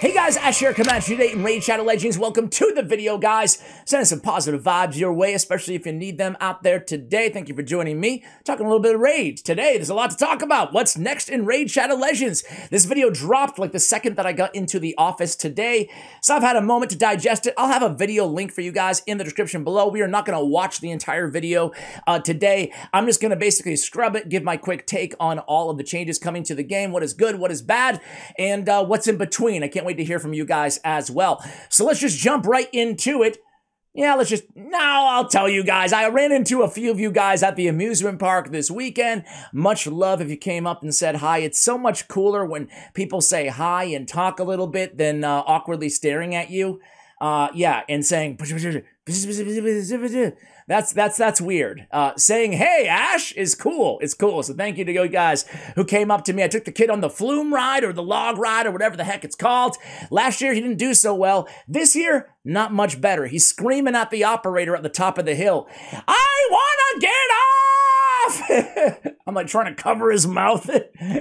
Hey guys, Ash here, coming at you today in Raid Shadow Legends. Welcome to the video, guys. Sending some positive vibes your way, especially if you need them out there today. Thank you for joining me. Talking a little bit of Raid. Today, there's a lot to talk about. What's next in Raid Shadow Legends? This video dropped like the second that I got into the office today, so I've had a moment to digest it. I'll have a video link for you guys in the description below. We are not going to watch the entire video today. I'm just going to basically scrub it, give my quick take on all of the changes coming to the game, what is good, what is bad, and what's in between. I can't wait to hear from you guys as well. So let's just jump right into it. Yeah, I'll tell you guys. I ran into a few of you guys at the amusement park this weekend. Much love if you came up and said hi. It's so much cooler when people say hi and talk a little bit than awkwardly staring at you. Yeah, and saying, that's weird. Saying, hey, Ash is cool. It's cool. So thank you to you guys who came up to me. I took the kid on the flume ride or the log ride or whatever the heck it's called. Last year, he didn't do so well. This year, not much better. He's screaming at the operator at the top of the hill, I want to get off! I'm like trying to cover his mouth.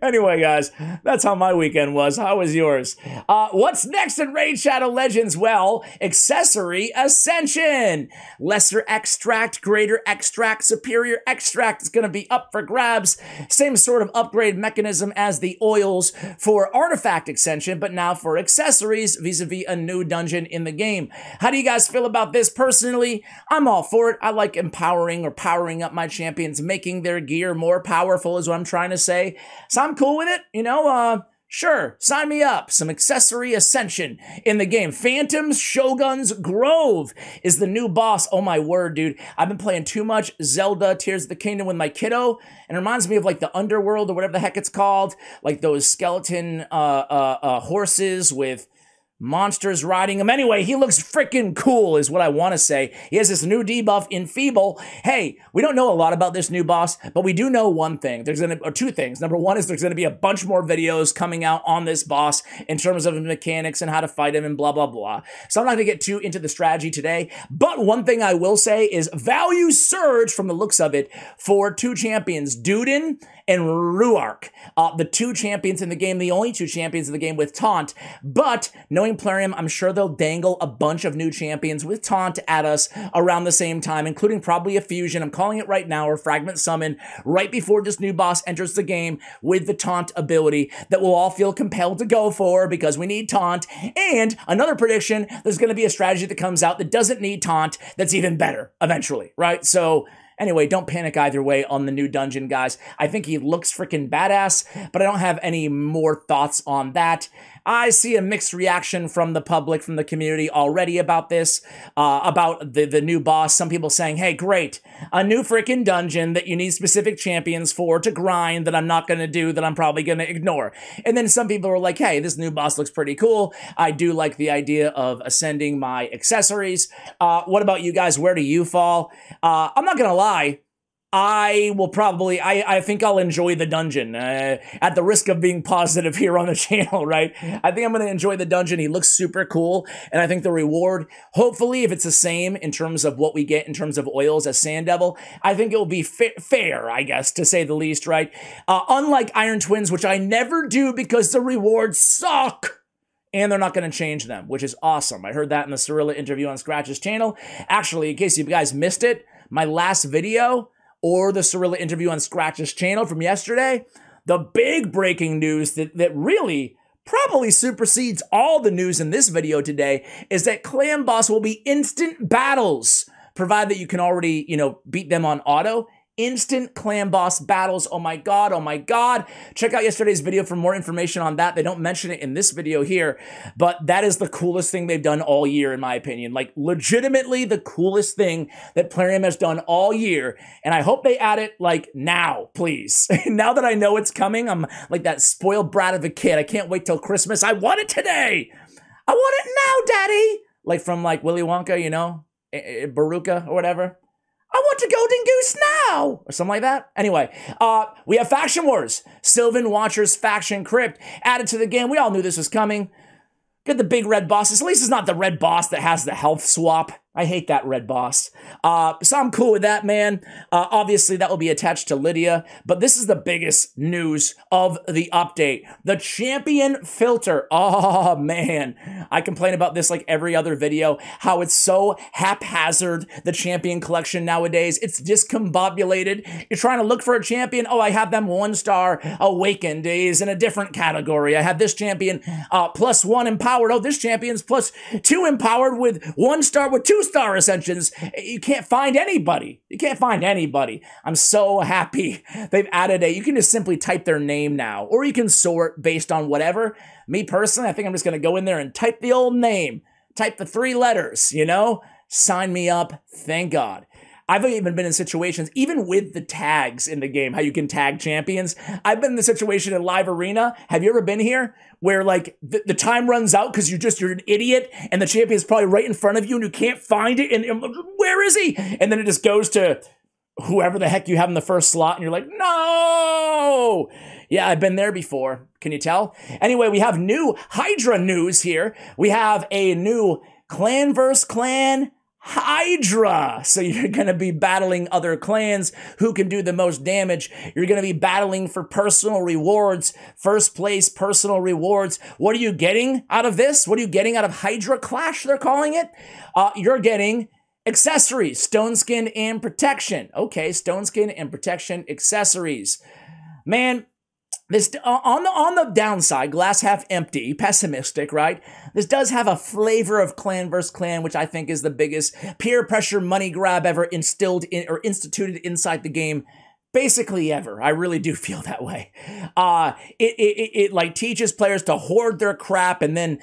Anyway, guys, that's how my weekend was. How was yours? What's next in Raid Shadow Legends? Well, Accessory Ascension. Lesser extract, greater extract, superior extract is going to be up for grabs. Same sort of upgrade mechanism as the oils for Artifact Ascension, but now for accessories vis-a-vis a new dungeon in the game. How do you guys feel about this? Personally, I'm all for it. I like empowering or powering up my champions, making their gear more powerful is what I'm trying to say. So I'm cool with it, you know, sure, sign me up. Some Accessory Ascension in the game. Phantoms, Shogun's Grove is the new boss. Oh my word, dude. I've been playing too much Zelda Tears of the Kingdom with my kiddo, and it reminds me of like the Underworld or whatever the heck it's called. Like those skeleton horses with monsters riding him. Anyway, he looks freaking cool is what I want to say. He has this new debuff, Enfeeble. Hey, we don't know a lot about this new boss, but we do know one thing. Or two things. Number one is there's going to be a bunch more videos coming out on this boss in terms of mechanics and how to fight him and blah, blah, blah. So I'm not going to get too into the strategy today, but one thing I will say is value surge from the looks of it for two champions, Duden and Ruark. The two champions in the game, the only two champions in the game with Taunt, but knowing Plarium, I'm sure they'll dangle a bunch of new champions with Taunt at us around the same time, including probably a Fusion, I'm calling it right now, or Fragment Summon, right before this new boss enters the game with the Taunt ability that we'll all feel compelled to go for because we need Taunt. And another prediction, there's going to be a strategy that comes out that doesn't need Taunt that's even better eventually, right? So anyway, don't panic either way on the new dungeon, guys. I think he looks freaking badass, but I don't have any more thoughts on that. I see a mixed reaction from the public, from the community already about this, about the new boss. Some people saying, hey, great, a new freaking dungeon that you need specific champions for to grind that I'm not going to do, that I'm probably going to ignore. And then some people are like, hey, this new boss looks pretty cool. I do like the idea of ascending my accessories. What about you guys? Where do you fall? I'm not going to lie. I think I'll enjoy the dungeon, at the risk of being positive here on the channel, right? I think I'm going to enjoy the dungeon. He looks super cool, and I think the reward, hopefully, if it's the same in terms of what we get in terms of oils as Sand Devil, I think it will be fair, I guess, to say the least, right? Unlike Iron Twins, which I never do because the rewards suck, and they're not going to change them, which is awesome. I heard that in the Cirilla interview on Scratch's channel. Actually, in case you guys missed it, my last video, or the Cirilla interview on Scratch's channel from yesterday, the big breaking news that really probably supersedes all the news in this video today is that Clan Boss will be instant battles, provided that you can already, you know, beat them on auto. Instant Clan Boss battles. Oh my god, oh my god. Check out yesterday's video for more information on that. They don't mention it in this video here, but that is the coolest thing they've done all year, in my opinion. Like, legitimately the coolest thing that Plarium has done all year, and I hope they add it, like, now, please. Now that I know it's coming, I'm like that spoiled brat of a kid. I can't wait till Christmas. I want it today! I want it now, Daddy! Like from, like, Willy Wonka, you know? Baruka or whatever. I want to Golden Goose now! Or something like that. Anyway, we have Faction Wars. Sylvan Watcher's Faction Crypt added to the game. We all knew this was coming. Get the big red bosses. At least it's not the red boss that has the health swap. I hate that red boss. So I'm cool with that, man. Obviously, that will be attached to Lydia, but this is the biggest news of the update. The champion filter. Oh, man. I complain about this like every other video, how it's so haphazard, the champion collection nowadays. It's discombobulated. You're trying to look for a champion. Oh, I have them 1-star awakened. He's in a different category. I have this champion +1 empowered. Oh, this champion's +2 empowered with 1-star with 2-star ascensions. You can't find anybody. You can't find anybody. I'm so happy they've added you can just simply type their name now, or you can sort based on whatever. Me personally, I think I'm just going to go in there and type the old name, type the 3 letters, you know, sign me up. Thank God. I've even been in situations, even with the tags in the game, how you can tag champions. I've been in the situation in Live Arena. Have you ever been here? Where like the time runs out because you're an idiot and the champion's probably right in front of you and you can't find it. And where is he? And then it just goes to whoever the heck you have in the first slot and you're like, no! Yeah, I've been there before. Can you tell? Anyway, we have new Hydra news here. We have a new clan versus clan Hydra. So you're going to be battling other clans who can do the most damage. You're going to be battling for personal rewards. First place personal rewards. What are you getting out of this? What are you getting out of Hydra Clash, they're calling it? You're getting accessories, stone skin and protection. Okay, stone skin and protection accessories. Man, this on the downside, glass half empty, pessimistic, right? This does have a flavor of clan versus clan, which I think is the biggest peer pressure money grab ever instilled in or instituted inside the game, basically ever. I really do feel that way. It like teaches players to hoard their crap and then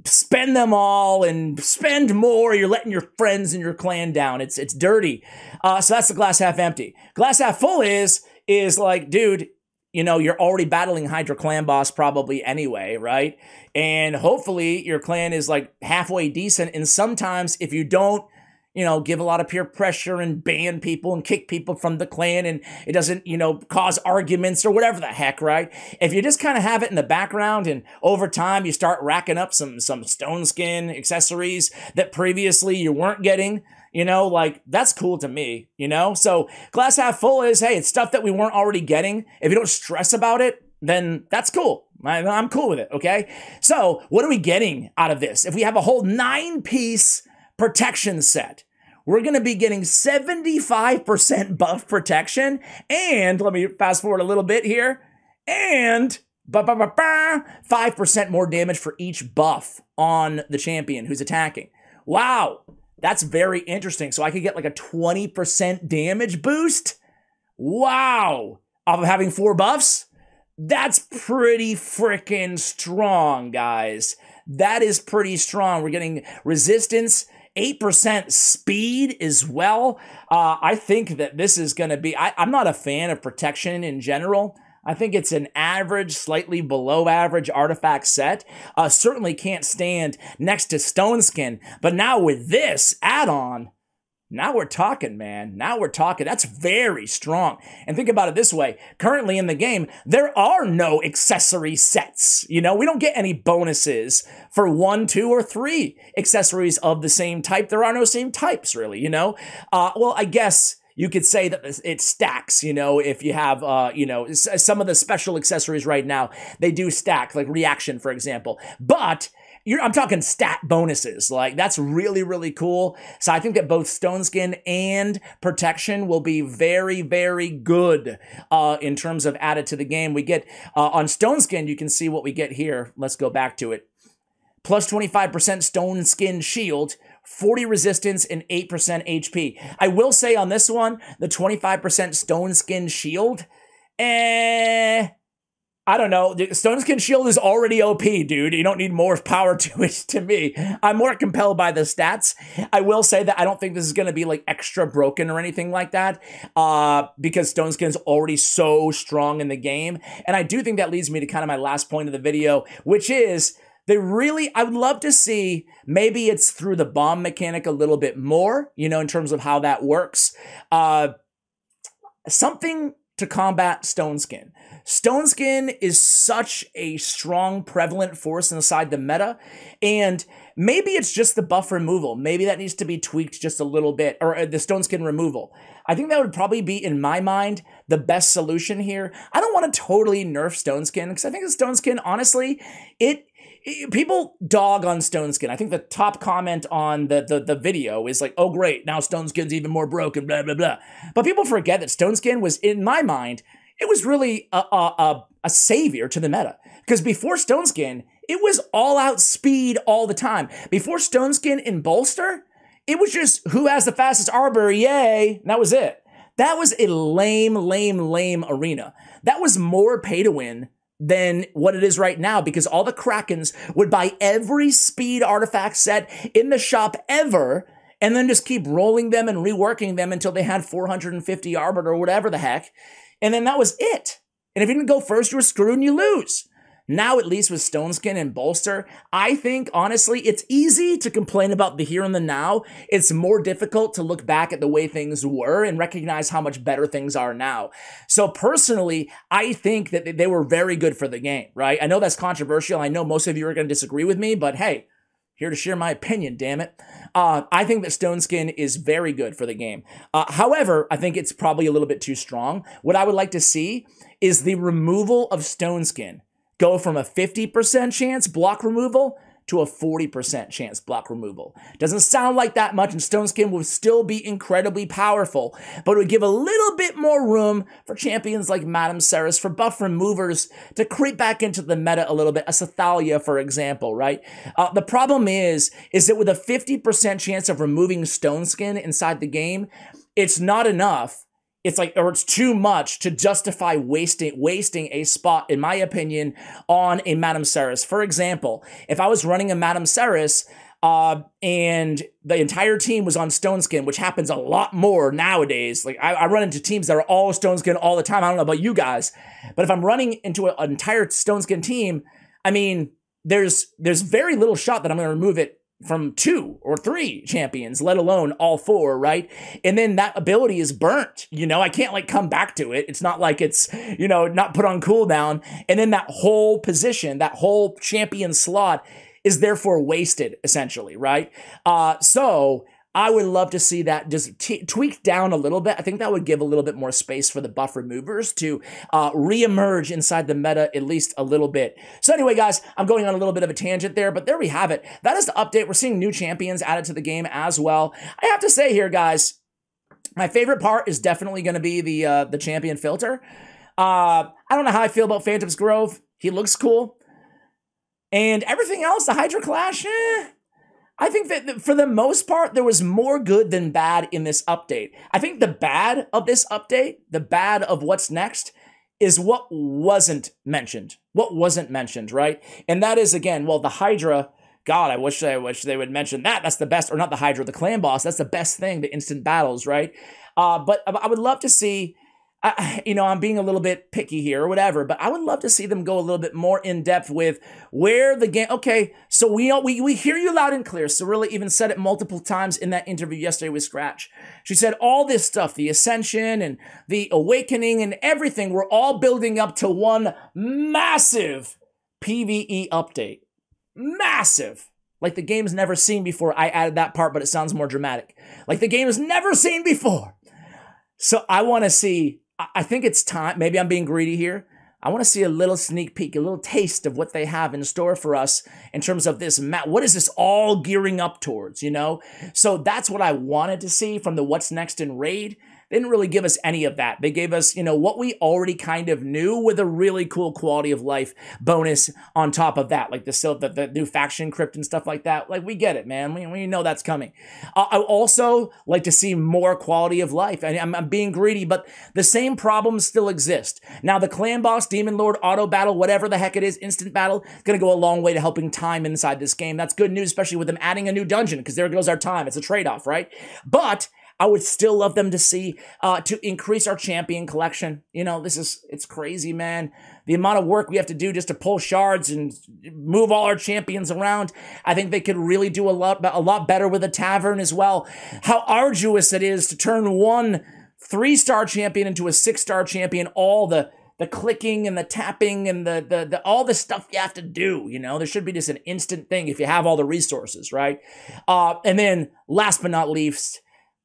spend them all and spend more. You're letting your friends and your clan down. It's dirty. So that's the glass half empty. Glass half full is like, dude, you know, you're already battling Hydra clan boss probably anyway, right? And hopefully your clan is like halfway decent. And sometimes if you don't, you know, give a lot of peer pressure and ban people and kick people from the clan and it doesn't, you know, cause arguments or whatever the heck, right? If you just kind of have it in the background and over time you start racking up some stone skin accessories that previously you weren't getting, you know, like that's cool to me, you know? So glass half full is, hey, it's stuff that we weren't already getting. If you don't stress about it, then that's cool. I'm cool with it, okay? So what are we getting out of this? If we have a whole 9-piece protection set, we're going to be getting 75% buff protection. And let me fast forward a little bit here. And 5% more damage for each buff on the champion who's attacking. Wow. That's very interesting. So I could get like a 20% damage boost. Wow. Off of having 4 buffs. That's pretty freaking strong, guys. That is pretty strong. We're getting resistance, 8% speed as well. I think that this is going to be, I'm not a fan of protection in general. I think it's an average, slightly below average artifact set. Certainly can't stand next to Stone Skin. But now with this add-on, now we're talking, man. Now we're talking. That's very strong. And think about it this way. Currently in the game, there are no accessory sets. You know, we don't get any bonuses for 1, 2, or 3 accessories of the same type. There are no same types, really, you know? Well, I guess you could say that it stacks, you know, if you have, you know, some of the special accessories right now, they do stack, like reaction, for example. But I'm talking stat bonuses. Like, that's really, really cool. So I think that both Stone Skin and Protection will be very, very good in terms of added to the game. We get, on Stone Skin, you can see what we get here. Let's go back to it. Plus 25% Stone Skin Shield, 40 resistance, and 8% HP. I will say on this one, the 25% Stone Skin Shield, I don't know. The Stone Skin Shield is already OP, dude. You don't need more power to it, to me. I'm more compelled by the stats. I will say that I don't think this is going to be like extra broken or anything like that because Stone Skin is already so strong in the game. And I do think that leads me to kind of my last point of the video, which is I would love to see, maybe it's through the bomb mechanic a little bit more, you know, in terms of how that works. Something to combat Stone Skin. Stone Skin is such a strong, prevalent force inside the meta, and maybe it's just the buff removal. Maybe that needs to be tweaked just a little bit, or the Stone Skin removal. I think that would probably be, in my mind, the best solution here. I don't want to totally nerf Stone Skin, because I think the Stone Skin, honestly, people dog on Stone Skin. I think the top comment on the video is like, oh great, now Stone Skin's even more broken, blah, blah, blah. But people forget that Stone Skin was, in my mind, it was really a savior to the meta. Because before Stone Skin, it was all-out speed all the time. Before Stone Skin in Bolster, it was just who has the fastest Arbor, yay, and that was it. That was a lame arena. That was more pay to win than what it is right now, because all the Krakens would buy every speed artifact set in the shop ever, and then just keep rolling them and reworking them until they had 450 Arbor or whatever the heck. And then that was it. And if you didn't go first, you were screwed and you lose. Now, at least with Stone Skin and Bolster, I think, honestly, it's easy to complain about the here and the now. It's more difficult to look back at the way things were and recognize how much better things are now. So personally, I think that they were very good for the game, right? I know that's controversial. I know most of you are going to disagree with me, but hey, here to share my opinion, damn it. I think that Stone Skin is very good for the game. However, I think it's probably a little bit too strong. What I would like to see is the removal of Stone Skin go from a 50% chance block removal to a 40% chance block removal. Doesn't sound like that much, and Stone Skin will still be incredibly powerful, but it would give a little bit more room for champions like Madame Ceres, for buff removers to creep back into the meta a little bit, a Sathalia, for example, right? The problem is that with a 50% chance of removing Stone Skin inside the game, it's not enough. It's like, or it's too much to justify wasting a spot, in my opinion, on a Madame Ceres. For example, if I was running a Madame Ceres and the entire team was on Stone Skin, which happens a lot more nowadays. Like I run into teams that are all Stone Skin all the time. I don't know about you guys, but if I'm running into an entire Stone Skin team, I mean, there's very little shot that I'm going to remove it from 2 or 3 champions, let alone all 4, right? And then that ability is burnt, you know? I can't like come back to it. It's not like it's, you know, not put on cooldown. And then that whole position, that whole champion slot is therefore wasted, essentially, right? So I would love to see that just tweaked down a little bit. I think that would give a little bit more space for the buff removers to re-emerge inside the meta at least a little bit. So anyway, guys, I'm going on a little bit of a tangent there, but there we have it. That is the update. We're seeing new champions added to the game as well. I have to say here, guys, my favorite part is definitely going to be the champion filter. I don't know how I feel about Phantom's Grove. He looks cool. And everything else, the Hydra Clash, I think that for the most part, there was more good than bad in this update. I think the bad of this update, the bad of what's next, is what wasn't mentioned. What wasn't mentioned, right? And that is, again, well, the Hydra, God, I wish they would mention that. That's the best, or not the Hydra, the clan boss. That's the best thing, the instant battles, right? But I would love to see, you know, I'm being a little bit picky here or whatever, but I would love to see them go a little bit more in depth with where the game, okay, so we hear you loud and clear. Cirilla even said it multiple times in that interview yesterday with Scratch. She said all this stuff, the Ascension and the Awakening and everything, we're all building up to one massive PvE update. Massive. Like the game's never seen before. I added that part, but it sounds more dramatic. Like the game has never seen before. So I want to see, I think it's time, maybe I'm being greedy here. I want to see a little sneak peek, a little taste of what they have in store for us in terms of this map. What is this all gearing up towards, you know? So that's what I wanted to see from the What's Next in Raid. They didn't really give us any of that. They gave us, you know, what we already kind of knew with a really cool quality of life bonus on top of that, like the new faction crypt and stuff like that. Like, we get it, man. We know that's coming. I also like to see more quality of life. I'm being greedy, but the same problems still exist. Now, the clan boss, demon lord, auto battle, whatever the heck it is, instant battle, is going to go a long way to helping time inside this game. That's good news, especially with them adding a new dungeon, because there goes our time. It's a trade-off, right? But I would still love them to see, to increase our champion collection. You know, it's crazy, man. The amount of work we have to do just to pull shards and move all our champions around. I think they could really do a lot better with a tavern as well. How arduous it is to turn one 3-star champion into a 6-star champion, all the clicking and the tapping and the all the stuff you have to do, you know, there should be just an instant thing if you have all the resources, right? And then last but not least,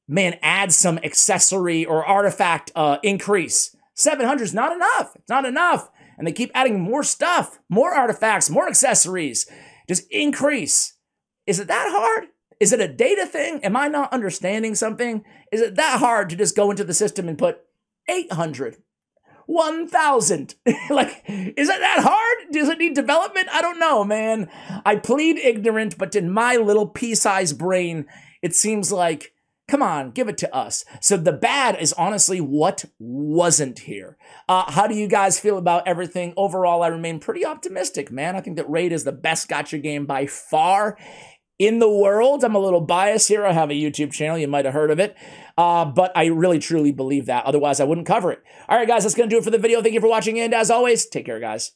man, add some accessory or artifact increase. 700 is not enough. It's not enough. And they keep adding more stuff, more artifacts, more accessories. Just increase. Is it that hard? Is it a data thing? Am I not understanding something? Is it that hard to just go into the system and put 800? 1,000. Like, is it that hard? Does it need development? I don't know, man. I plead ignorant, but in my little pea-sized brain, it seems like, come on, give it to us. So the bad is honestly what wasn't here. How do you guys feel about everything? Overall, I remain pretty optimistic, man. I think that Raid is the best gacha game by far in the world. I'm a little biased here. I have a YouTube channel. You might have heard of it. But I really, truly believe that. Otherwise, I wouldn't cover it. All right, guys, that's going to do it for the video. Thank you for watching. And as always, take care, guys.